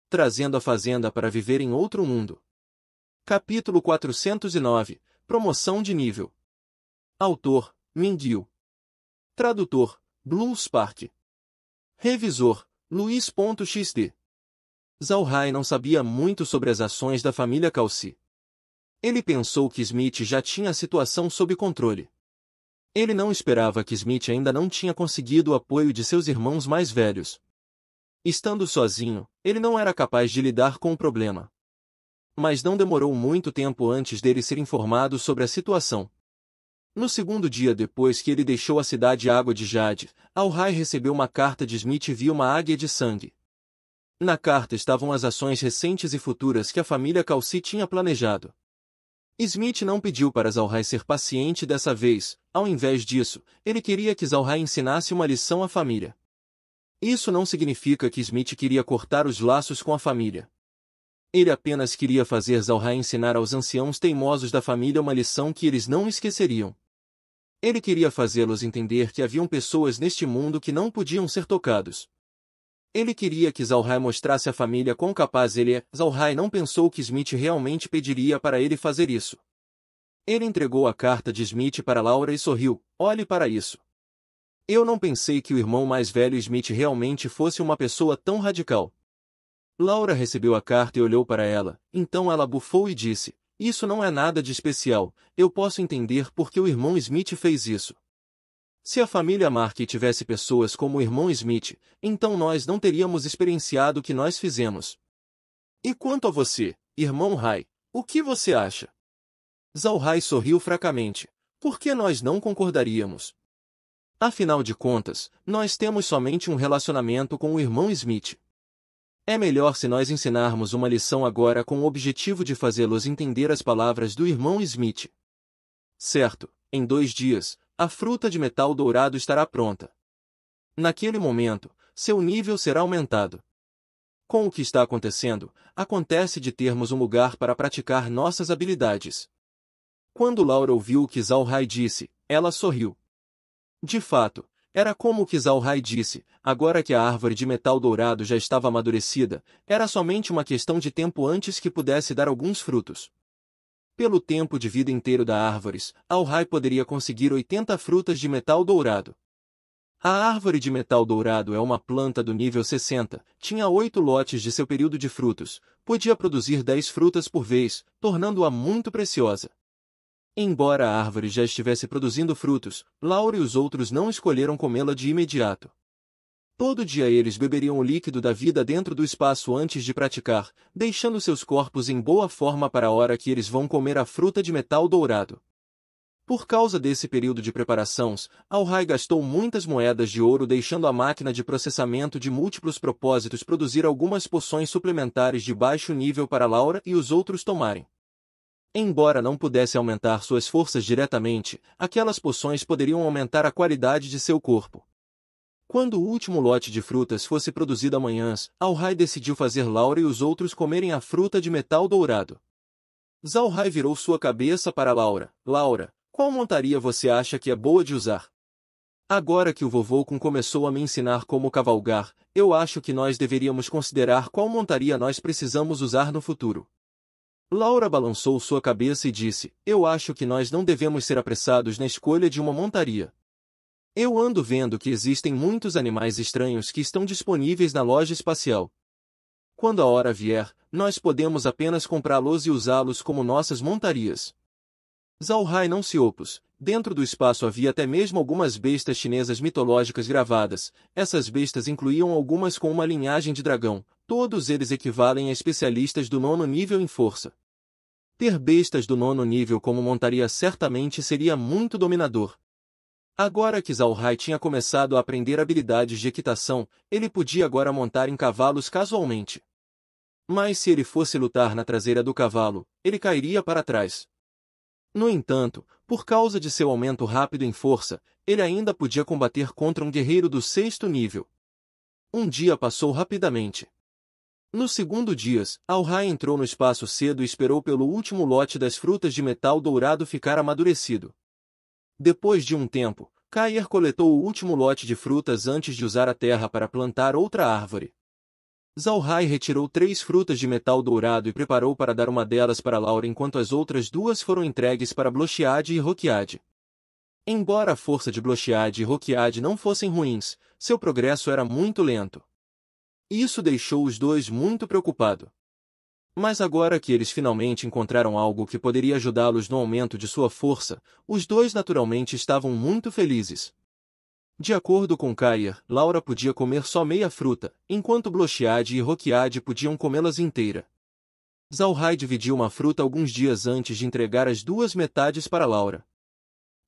trazendo a fazenda para viver em outro mundo. Capítulo 409 – Promoção de nível. Autor: Mindil. Tradutor: Blue Spark. Revisor: Luiz.xd. Zhao Hai não sabia muito sobre as ações da família Calci. Ele pensou que Smith já tinha a situação sob controle. Ele não esperava que Smith ainda não tinha conseguido o apoio de seus irmãos mais velhos. Estando sozinho, ele não era capaz de lidar com o problema. Mas não demorou muito tempo antes dele ser informado sobre a situação. No segundo dia depois que ele deixou a cidade Água de Jade, Al-Hai recebeu uma carta de Smith e viu uma águia de sangue. Na carta estavam as ações recentes e futuras que a família Calci tinha planejado. Smith não pediu para Zhao-Hai ser paciente dessa vez, ao invés disso, ele queria que Zhao-Hai ensinasse uma lição à família. Isso não significa que Smith queria cortar os laços com a família. Ele apenas queria fazer Zhao-Hai ensinar aos anciãos teimosos da família uma lição que eles não esqueceriam. Ele queria fazê-los entender que haviam pessoas neste mundo que não podiam ser tocados. Ele queria que Zhao-Hai mostrasse à família quão capaz ele é. Zhao-Hai não pensou que Smith realmente pediria para ele fazer isso. Ele entregou a carta de Smith para Laura e sorriu: "Olhe para isso. Eu não pensei que o irmão mais velho Smith realmente fosse uma pessoa tão radical." Laura recebeu a carta e olhou para ela, então ela bufou e disse: "Isso não é nada de especial, eu posso entender por que o irmão Smith fez isso. Se a família Markey tivesse pessoas como o irmão Smith, então nós não teríamos experienciado o que nós fizemos. E quanto a você, irmão Hai, o que você acha?" Zhao Hai sorriu fracamente. "Por que nós não concordaríamos? Afinal de contas, nós temos somente um relacionamento com o irmão Smith. É melhor se nós ensinarmos uma lição agora com o objetivo de fazê-los entender as palavras do irmão Smith. Certo, em 2 dias, a fruta de metal dourado estará pronta. Naquele momento, seu nível será aumentado. Com o que está acontecendo, acontece de termos um lugar para praticar nossas habilidades." Quando Laura ouviu o que Zhao Hai disse, ela sorriu. De fato, era como o que Zhao Hai disse, agora que a árvore de metal dourado já estava amadurecida, era somente uma questão de tempo antes que pudesse dar alguns frutos. Pelo tempo de vida inteiro da árvore, Al-Hai poderia conseguir 80 frutas de metal dourado. A árvore de metal dourado é uma planta do nível 60, tinha 8 lotes de seu período de frutos, podia produzir 10 frutas por vez, tornando-a muito preciosa. Embora a árvore já estivesse produzindo frutos, Laura e os outros não escolheram comê-la de imediato. Todo dia eles beberiam o líquido da vida dentro do espaço antes de praticar, deixando seus corpos em boa forma para a hora que eles vão comer a fruta de metal dourado. Por causa desse período de preparações, Al-Hai gastou muitas moedas de ouro deixando a máquina de processamento de múltiplos propósitos produzir algumas poções suplementares de baixo nível para Laura e os outros tomarem. Embora não pudesse aumentar suas forças diretamente, aquelas poções poderiam aumentar a qualidade de seu corpo. Quando o último lote de frutas fosse produzido amanhã, Al-Hai decidiu fazer Laura e os outros comerem a fruta de metal dourado. Zhao Hai virou sua cabeça para Laura. "Laura, qual montaria você acha que é boa de usar? Agora que o vovô Kun começou a me ensinar como cavalgar, eu acho que nós deveríamos considerar qual montaria nós precisamos usar no futuro." Laura balançou sua cabeça e disse: "Eu acho que nós não devemos ser apressados na escolha de uma montaria. Eu ando vendo que existem muitos animais estranhos que estão disponíveis na loja espacial. Quando a hora vier, nós podemos apenas comprá-los e usá-los como nossas montarias." Zhao Hai não se opôs. Dentro do espaço havia até mesmo algumas bestas chinesas mitológicas gravadas. Essas bestas incluíam algumas com uma linhagem de dragão. Todos eles equivalem a especialistas do 9º nível em força. Ter bestas do 9º nível como montaria certamente seria muito dominador. Agora que Zhao Hai tinha começado a aprender habilidades de equitação, ele podia agora montar em cavalos casualmente. Mas se ele fosse lutar na traseira do cavalo, ele cairia para trás. No entanto, por causa de seu aumento rápido em força, ele ainda podia combater contra um guerreiro do 6º nível. Um dia passou rapidamente. No segundo dia, Al-Hai entrou no espaço cedo e esperou pelo último lote das frutas de metal dourado ficar amadurecido. Depois de um tempo, Kair coletou o último lote de frutas antes de usar a terra para plantar outra árvore. Zalhai retirou 3 frutas de metal dourado e preparou para dar uma delas para Laura enquanto as outras 2 foram entregues para Blochiade e Roquiade. Embora a força de Blochiade e Roquiade não fossem ruins, seu progresso era muito lento. Isso deixou os dois muito preocupados. Mas agora que eles finalmente encontraram algo que poderia ajudá-los no aumento de sua força, os dois naturalmente estavam muito felizes. De acordo com Kair, Laura podia comer só meia fruta, enquanto Blochiade e Roquiade podiam comê-las inteira. Zalhai dividiu uma fruta alguns dias antes de entregar as 2 metades para Laura.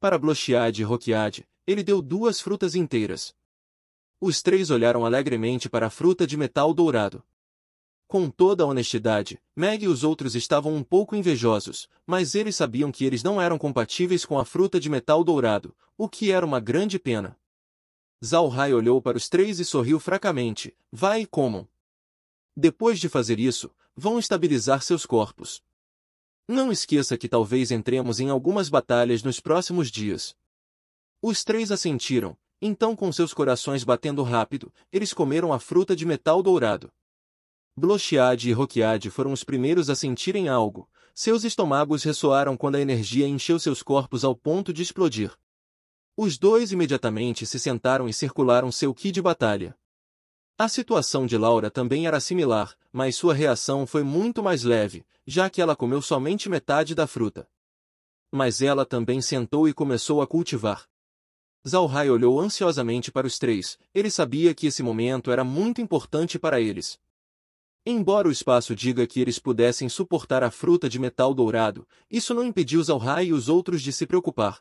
Para Blochiade e Roquiade, ele deu 2 frutas inteiras. Os 3 olharam alegremente para a fruta de metal dourado. Com toda a honestidade, Meg e os outros estavam um pouco invejosos, mas eles sabiam que eles não eram compatíveis com a fruta de metal dourado, o que era uma grande pena. Zalhai olhou para os 3 e sorriu fracamente. Vai e comam. Depois de fazer isso, vão estabilizar seus corpos. Não esqueça que talvez entremos em algumas batalhas nos próximos dias. Os 3 assentiram, então com seus corações batendo rápido, eles comeram a fruta de metal dourado. Blochiade e Roquiade foram os primeiros a sentirem algo. Seus estômagos ressoaram quando a energia encheu seus corpos ao ponto de explodir. Os 2 imediatamente se sentaram e circularam seu ki de batalha. A situação de Laura também era similar, mas sua reação foi muito mais leve, já que ela comeu somente metade da fruta. Mas ela também sentou e começou a cultivar. Zalhai olhou ansiosamente para os 3, ele sabia que esse momento era muito importante para eles. Embora o espaço diga que eles pudessem suportar a fruta de metal dourado, isso não impediu Zalhai e os outros de se preocupar.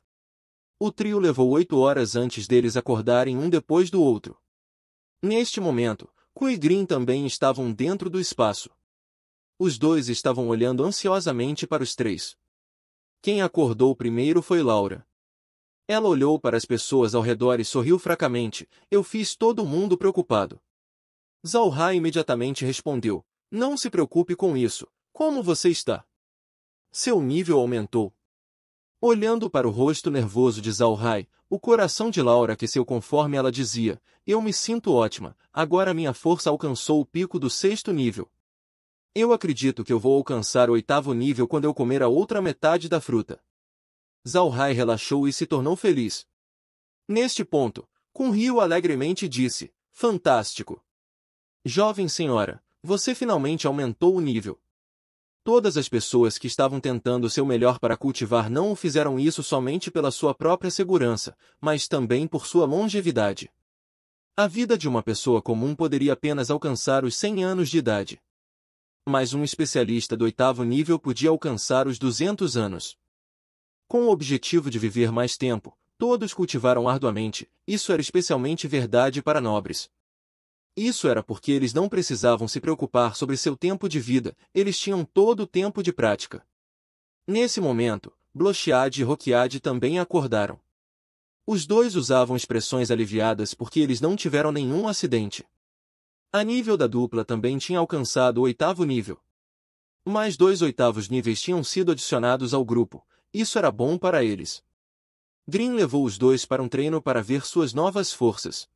O trio levou 8 horas antes deles acordarem um depois do outro. Neste momento, Ku e Grin também estavam dentro do espaço. Os 2 estavam olhando ansiosamente para os 3. Quem acordou primeiro foi Laura. Ela olhou para as pessoas ao redor e sorriu fracamente. Eu fiz todo mundo preocupado. Zalhai imediatamente respondeu. Não se preocupe com isso. Como você está? Seu nível aumentou. Olhando para o rosto nervoso de Zalhai, o coração de Laura aqueceu conforme ela dizia, eu me sinto ótima, agora minha força alcançou o pico do 6º nível. Eu acredito que eu vou alcançar o 8º nível quando eu comer a outra metade da fruta. Zalhai relaxou e se tornou feliz. Neste ponto, Kun riu alegremente e disse, fantástico! Jovem senhora, você finalmente aumentou o nível. Todas as pessoas que estavam tentando seu melhor para cultivar não o fizeram isso somente pela sua própria segurança, mas também por sua longevidade. A vida de uma pessoa comum poderia apenas alcançar os 100 anos de idade. Mas um especialista do 8º nível podia alcançar os 200 anos. Com o objetivo de viver mais tempo, todos cultivaram arduamente, isso era especialmente verdade para nobres. Isso era porque eles não precisavam se preocupar sobre seu tempo de vida, eles tinham todo o tempo de prática. Nesse momento, Blochiade e Roquiade também acordaram. Os 2 usavam expressões aliviadas porque eles não tiveram nenhum acidente. A nível da dupla também tinha alcançado o 8º nível. Mais 2 8º níveis tinham sido adicionados ao grupo, isso era bom para eles. Grin levou os 2 para um treino para ver suas novas forças.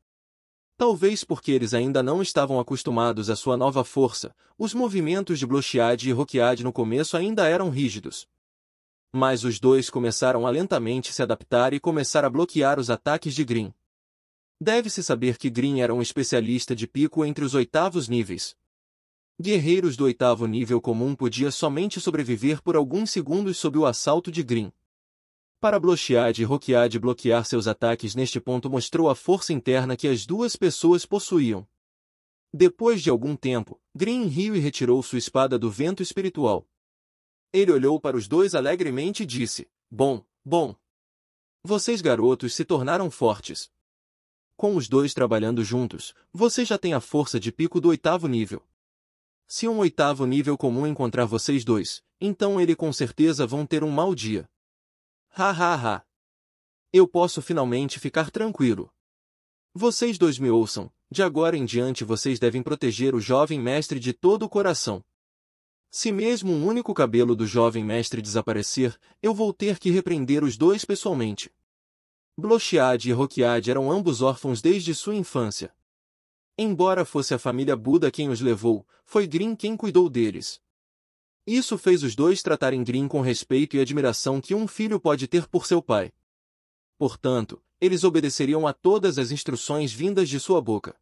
Talvez porque eles ainda não estavam acostumados à sua nova força, os movimentos de Blochiade e Roquiade no começo ainda eram rígidos. Mas os 2 começaram a lentamente se adaptar e começar a bloquear os ataques de Grin. Deve-se saber que Grin era um especialista de pico entre os 8º níveis. Guerreiros do 8º nível comum podiam somente sobreviver por alguns segundos sob o assalto de Grin. Para Blochiade e Roquiade bloquear seus ataques neste ponto mostrou a força interna que as 2 pessoas possuíam. Depois de algum tempo, Grin riu e retirou sua espada do vento espiritual. Ele olhou para os 2 alegremente e disse, bom. Vocês garotos se tornaram fortes. Com os 2 trabalhando juntos, você já tem a força de pico do 8º nível. Se um 8º nível comum encontrar vocês 2, então ele com certeza vão ter um mau dia. Ha. Eu posso finalmente ficar tranquilo. Vocês 2 me ouçam, de agora em diante vocês devem proteger o jovem mestre de todo o coração. Se mesmo um único cabelo do jovem mestre desaparecer, eu vou ter que repreender os 2 pessoalmente. Blochiade e Roquiade eram ambos órfãos desde sua infância. Embora fosse a família Buda quem os levou, foi Green quem cuidou deles. Isso fez os dois tratarem Green com respeito e admiração que um filho pode ter por seu pai. Portanto, eles obedeceriam a todas as instruções vindas de sua boca.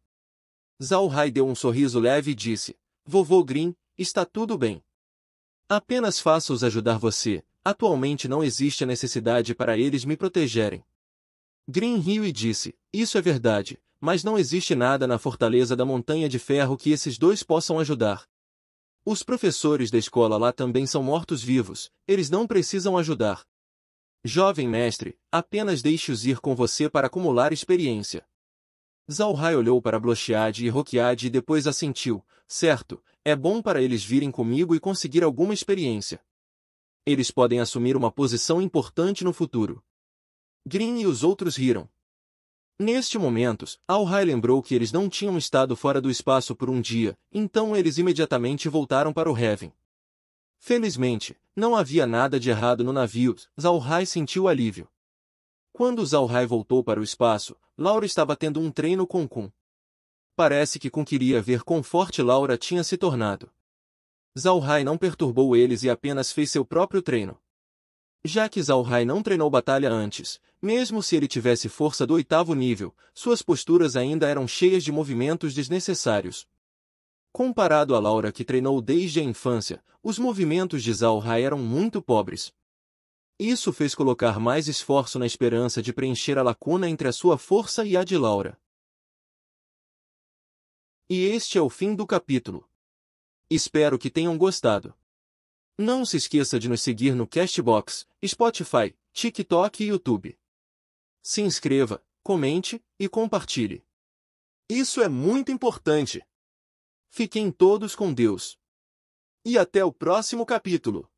Zhao Hai deu um sorriso leve e disse: Vovô Green, está tudo bem. Apenas faço-os ajudar você, atualmente não existe a necessidade para eles me protegerem. Green riu e disse: Isso é verdade, mas não existe nada na fortaleza da Montanha de Ferro que esses dois possam ajudar. Os professores da escola lá também são mortos-vivos, eles não precisam ajudar. Jovem mestre, apenas deixe-os ir com você para acumular experiência. Zhao Hai olhou para Blochiad e Roquiad e depois assentiu: certo, é bom para eles virem comigo e conseguir alguma experiência. Eles podem assumir uma posição importante no futuro. Green e os outros riram. Neste momento, Zhao Hai lembrou que eles não tinham estado fora do espaço por um dia, então eles imediatamente voltaram para o Heaven. Felizmente, não havia nada de errado no navio. Zhao Hai sentiu alívio. Quando Zhao Hai voltou para o espaço, Laura estava tendo um treino com Kun. Parece que Kun queria ver quão forte Laura tinha se tornado. Zhao Hai não perturbou eles e apenas fez seu próprio treino. Já que Zhao Hai não treinou batalha antes, mesmo se ele tivesse força do 8º nível, suas posturas ainda eram cheias de movimentos desnecessários. Comparado a Laura que treinou desde a infância, os movimentos de Zhao Hai eram muito pobres. Isso fez colocar mais esforço na esperança de preencher a lacuna entre a sua força e a de Laura. E este é o fim do capítulo. Espero que tenham gostado. Não se esqueça de nos seguir no Castbox, Spotify, TikTok e YouTube. Se inscreva, comente e compartilhe. Isso é muito importante. Fiquem todos com Deus. E até o próximo capítulo.